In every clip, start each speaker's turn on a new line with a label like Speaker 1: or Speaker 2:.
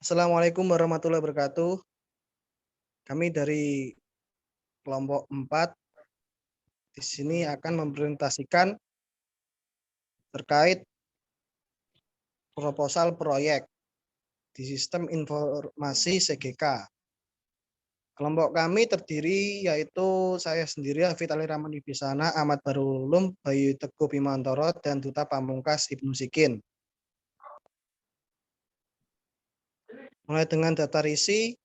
Speaker 1: Assalamualaikum warahmatullahi wabarakatuh. Kami dari kelompok 4 di sini akan mempresentasikan terkait proposal proyek di sistem informasi SGK. Kelompok kami terdiri yaitu saya sendiri, Hafid Ali Rahman Wibisana, Ahmad Barul Ulum, Bayu Teguh Bimantoro, dan Duta Pamungkas Ibnu Sikin. Mulai dengan daftar isi,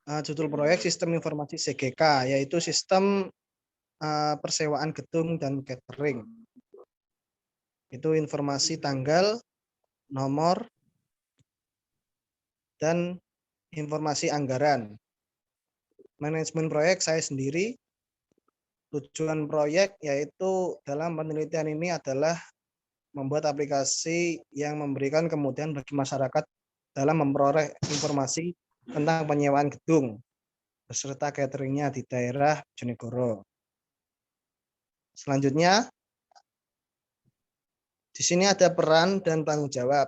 Speaker 1: judul proyek sistem informasi SGK, yaitu sistem persewaan gedung dan catering. Itu informasi tanggal, nomor, dan informasi anggaran. Manajemen proyek saya sendiri. Tujuan proyek yaitu dalam penelitian ini adalah membuat aplikasi yang memberikan kemudahan bagi masyarakat dalam memperoleh informasi tentang penyewaan gedung beserta cateringnya di daerah Bojonegoro. Selanjutnya, di sini ada peran dan tanggung jawab.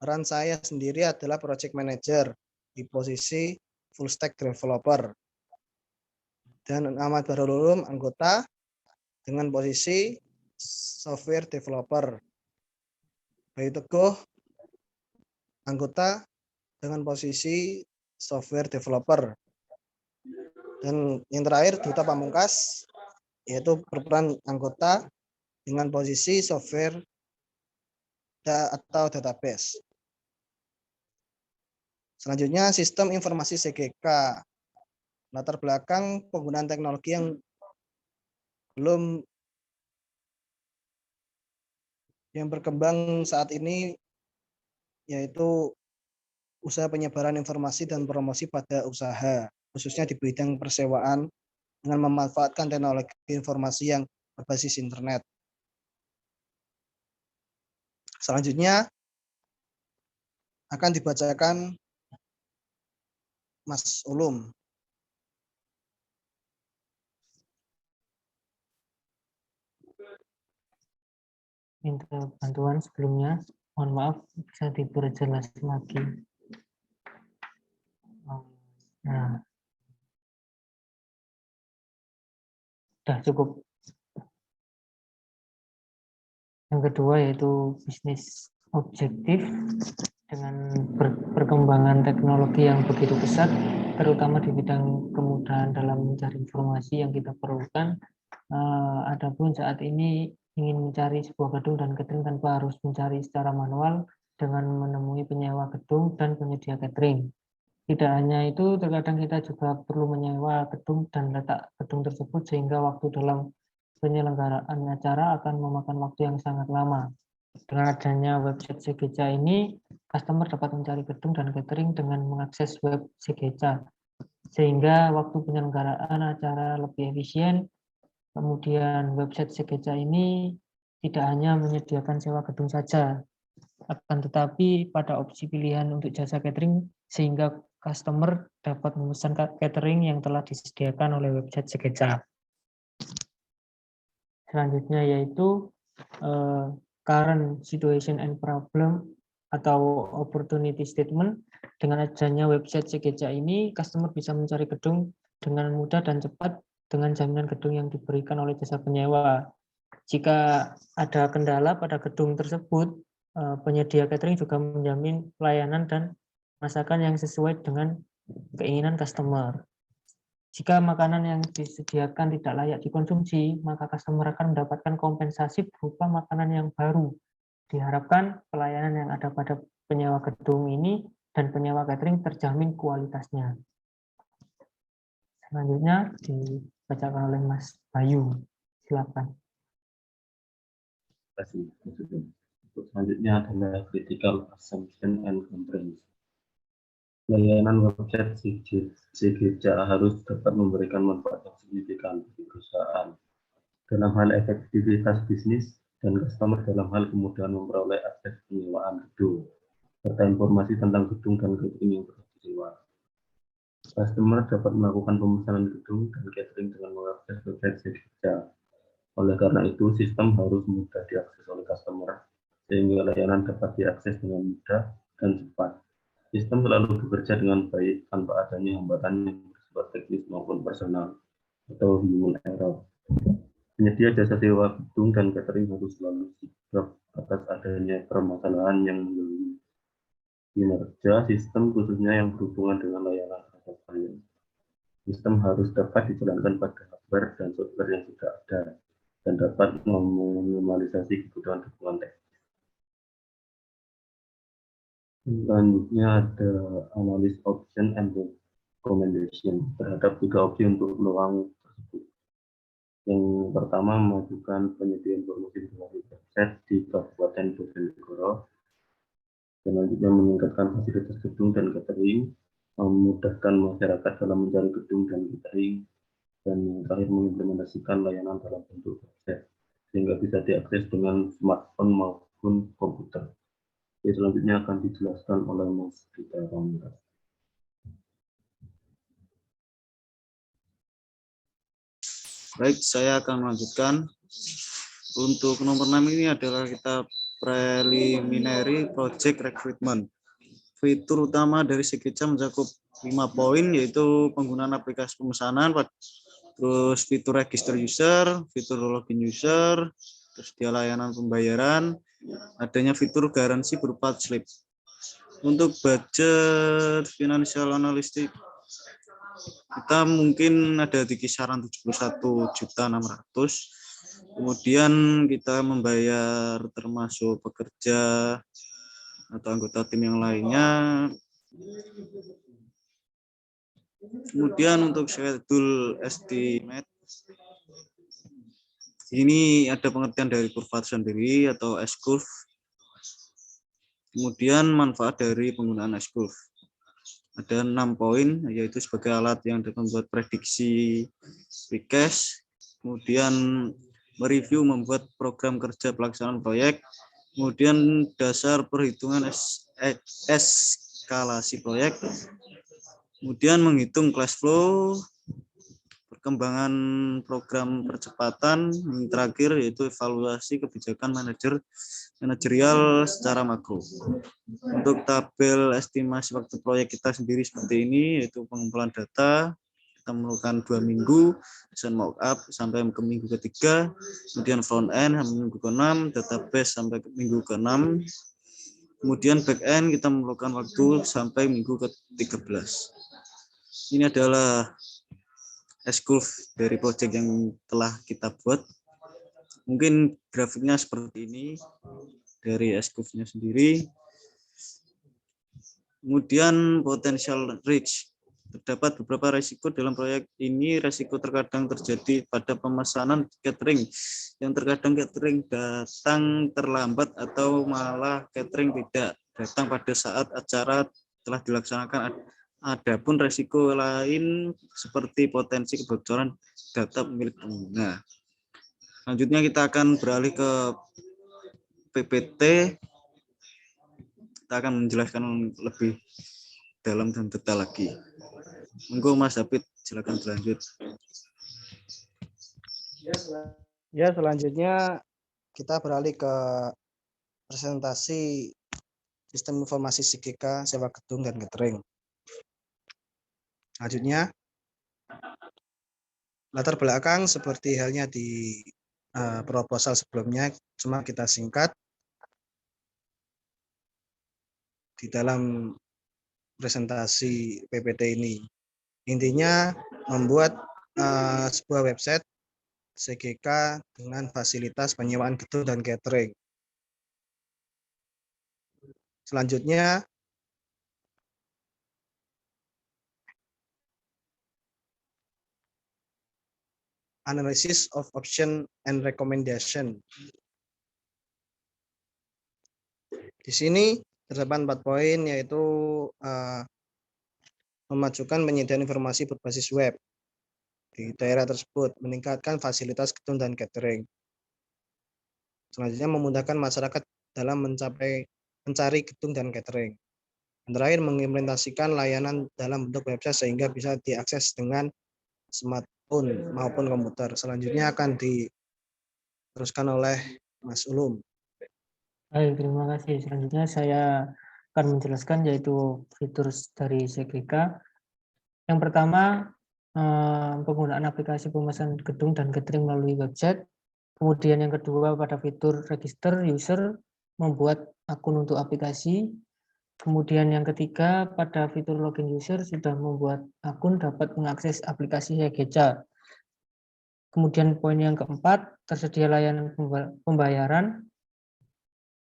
Speaker 1: Peran saya sendiri adalah project manager di posisi full stack developer. Dan Ahmad Barul Ulum anggota dengan posisi software developer. Bayu Teguh anggota dengan posisi software developer. Dan yang terakhir Duta Pamungkas yaitu berperan anggota dengan posisi software atau database. Selanjutnya sistem informasi SGK. Latar belakang penggunaan teknologi yang berkembang saat ini yaitu usaha penyebaran informasi dan promosi pada usaha, khususnya di bidang persewaan dengan memanfaatkan teknologi informasi yang berbasis internet. Selanjutnya akan dibacakan Mas Ulum.
Speaker 2: Minta bantuan sebelumnya, mohon maaf bisa diperjelas lagi. Nah, sudah cukup. Yang kedua yaitu bisnis objektif dengan perkembangan teknologi yang begitu pesat, terutama di bidang kemudahan dalam mencari informasi yang kita perlukan. Adapun saat ini ingin mencari sebuah gedung dan catering tanpa harus mencari secara manual dengan menemui penyewa gedung dan penyedia catering. Tidak hanya itu, terkadang kita juga perlu menyewa gedung dan letak gedung tersebut sehingga waktu dalam penyelenggaraan acara akan memakan waktu yang sangat lama. Dengan adanya website SGK ini, customer dapat mencari gedung dan catering dengan mengakses web SGK sehingga waktu penyelenggaraan acara lebih efisien. Kemudian website SGK ini tidak hanya menyediakan sewa gedung saja, akan tetapi pada opsi pilihan untuk jasa catering sehingga customer dapat memesan catering yang telah disediakan oleh website SGK. Selanjutnya yaitu current situation and problem atau opportunity statement. Dengan adanya website SGK ini, customer bisa mencari gedung dengan mudah dan cepat dengan jaminan gedung yang diberikan oleh jasa penyewa. Jika ada kendala pada gedung tersebut, penyedia catering juga menjamin pelayanan dan masakan yang sesuai dengan keinginan customer. Jika makanan yang disediakan tidak layak dikonsumsi, maka customer akan mendapatkan kompensasi berupa makanan yang baru. Diharapkan pelayanan yang ada pada penyewa gedung ini dan penyewa catering terjamin kualitasnya. Selanjutnya dibacakan oleh Mas Bayu. Silakan.
Speaker 3: Terima kasih. Selanjutnya adalah critical assumption and comprehension. Layanan website SGK harus dapat memberikan manfaat yang signifikan bagi perusahaan dalam hal efektivitas bisnis dan customer dalam hal kemudahan memperoleh akses penyewaan gedung serta informasi tentang gedung dan catering yang telah disewa. Customer dapat melakukan pemesanan gedung dan catering dengan mengakses website SGK. Oleh karena itu, sistem harus mudah diakses oleh customer sehingga layanan dapat diakses dengan mudah dan cepat. Sistem selalu bekerja dengan baik tanpa adanya hambatan yang bersifat teknis maupun personal atau human error. Penyedia jasa sewa gedung dan catering harus selalu sigap atas adanya permasalahan yang mengganggu kinerja sistem, khususnya yang berhubungan dengan layanan terhadap klien. Sistem harus dapat dijalankan pada hardware dan software yang sudah ada dan dapat meminimalisasi kebutuhan dukungan teknis. Selanjutnya ada analis option and recommendation terhadap 3 opsi untuk peluang tersebut. Yang pertama, memajukan penyedia informasi melalui website di Kabupaten Bojonegoro. Selanjutnya, meningkatkan fasilitas gedung dan catering, memudahkan masyarakat dalam mencari gedung dan catering, dan yang terakhir, mengimplementasikan layanan dalam bentuk website sehingga bisa diakses dengan smartphone maupun komputer. Selanjutnya akan dijelaskan oleh Mas Gita Ramira.
Speaker 4: Baik, saya akan melanjutkan. Untuk nomor 6 ini adalah kita preliminary project recruitment. Fitur utama dari Sekeca mencakup 5 poin, yaitu penggunaan aplikasi pemesanan, terus fitur register user, fitur login user, terus dia layanan pembayaran, adanya fitur garansi berupa slip. Untuk budget financial analytic kita mungkin ada di kisaran 71.600.000. Kemudian kita membayar termasuk pekerja atau anggota tim yang lainnya. Kemudian untuk schedule estimate ini ada pengertian dari kurva sendiri atau S-curve. Kemudian manfaat dari penggunaan S-curve. Ada 6 poin, yaitu sebagai alat yang dapat membuat prediksi forecast, kemudian mereview membuat program kerja pelaksanaan proyek, kemudian dasar perhitungan eskalasi proyek, kemudian menghitung cash flow, perkembangan program percepatan, yang terakhir yaitu evaluasi kebijakan manajerial secara makro. Untuk tabel estimasi waktu proyek kita sendiri seperti ini, yaitu pengumpulan data, kita melakukan 2 minggu, desain mockup sampai ke minggu ke-3, kemudian front end sampai minggu ke-6, database sampai ke minggu ke-6, kemudian back end kita melakukan waktu sampai minggu ke-13. Ini adalah S-curve dari project yang telah kita buat. Mungkin grafiknya seperti ini dari S-curve-nya sendiri. Kemudian potential risk. Terdapat beberapa risiko dalam proyek ini. Risiko terkadang terjadi pada pemesanan catering, yang terkadang catering datang terlambat atau malah catering tidak datang pada saat acara telah dilaksanakan. Adapun risiko lain seperti potensi kebocoran data pemilik pengguna. Selanjutnya kita akan beralih ke PPT. Kita akan menjelaskan lebih dalam dan detail lagi. Monggo Mas David, silakan berlanjut.
Speaker 1: Ya, selanjutnya kita beralih ke presentasi sistem informasi SIGK sewa gedung dan catering. Selanjutnya, latar belakang seperti halnya di proposal sebelumnya, cuma kita singkat. Di dalam presentasi PPT ini, intinya membuat sebuah website SIGK dengan fasilitas penyewaan gedung dan catering. Selanjutnya, analysis of option and recommendation. Di sini terdapat 4 poin, yaitu memajukan penyediaan informasi berbasis web di daerah tersebut, meningkatkan fasilitas gedung dan catering. Selanjutnya, memudahkan masyarakat dalam mencari gedung dan catering. Dan terakhir, mengimplementasikan layanan dalam bentuk website sehingga bisa diakses dengan smartphone maupun komputer. Selanjutnya akan diteruskan oleh Mas Ulum.
Speaker 2: Baik, terima kasih. Selanjutnya saya akan menjelaskan, yaitu fitur dari CGK. Yang pertama, penggunaan aplikasi pemesanan gedung dan catering melalui website. Kemudian yang kedua, pada fitur register user, membuat akun untuk aplikasi. Kemudian yang ketiga, pada fitur login user sudah membuat akun dapat mengakses aplikasi CGK. Kemudian poin yang keempat, tersedia layanan pembayaran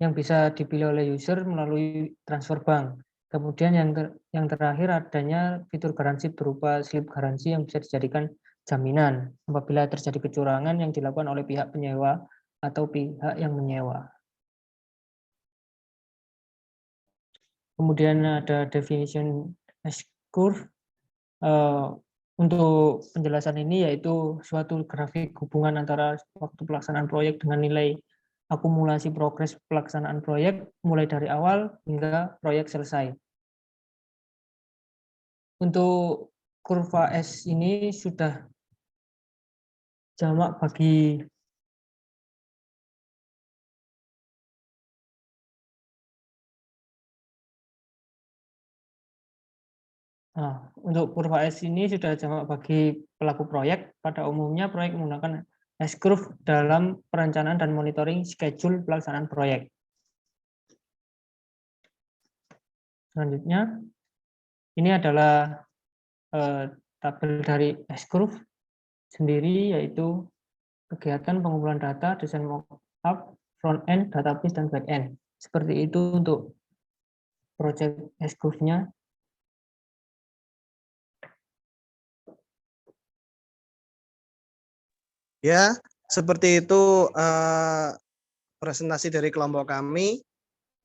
Speaker 2: yang bisa dipilih oleh user melalui transfer bank. Kemudian yang terakhir, adanya fitur garansi berupa slip garansi yang bisa dijadikan jaminan apabila terjadi kecurangan yang dilakukan oleh pihak penyewa atau pihak yang menyewa. Kemudian ada definition S-curve. Untuk penjelasan ini, yaitu suatu grafik hubungan antara waktu pelaksanaan proyek dengan nilai akumulasi progres pelaksanaan proyek mulai dari awal hingga proyek selesai. Untuk kurva S ini sudah jamak bagi untuk kurva S ini sudah jamak bagi pelaku proyek. Pada umumnya proyek menggunakan S-curve dalam perencanaan dan monitoring schedule pelaksanaan proyek. Selanjutnya, ini adalah tabel dari S-curve sendiri, yaitu kegiatan pengumpulan data, desain mockup, front-end, database, dan back-end. Seperti itu untuk project S-curve-nya.
Speaker 1: Ya, seperti itu presentasi dari kelompok kami.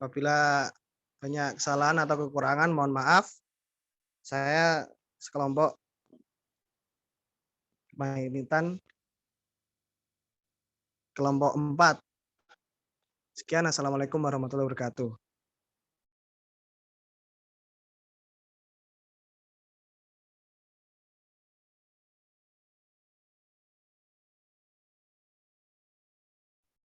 Speaker 1: Apabila banyak kesalahan atau kekurangan, mohon maaf. Saya sekelompok pamitan kelompok 4. Sekian, assalamualaikum warahmatullahi wabarakatuh.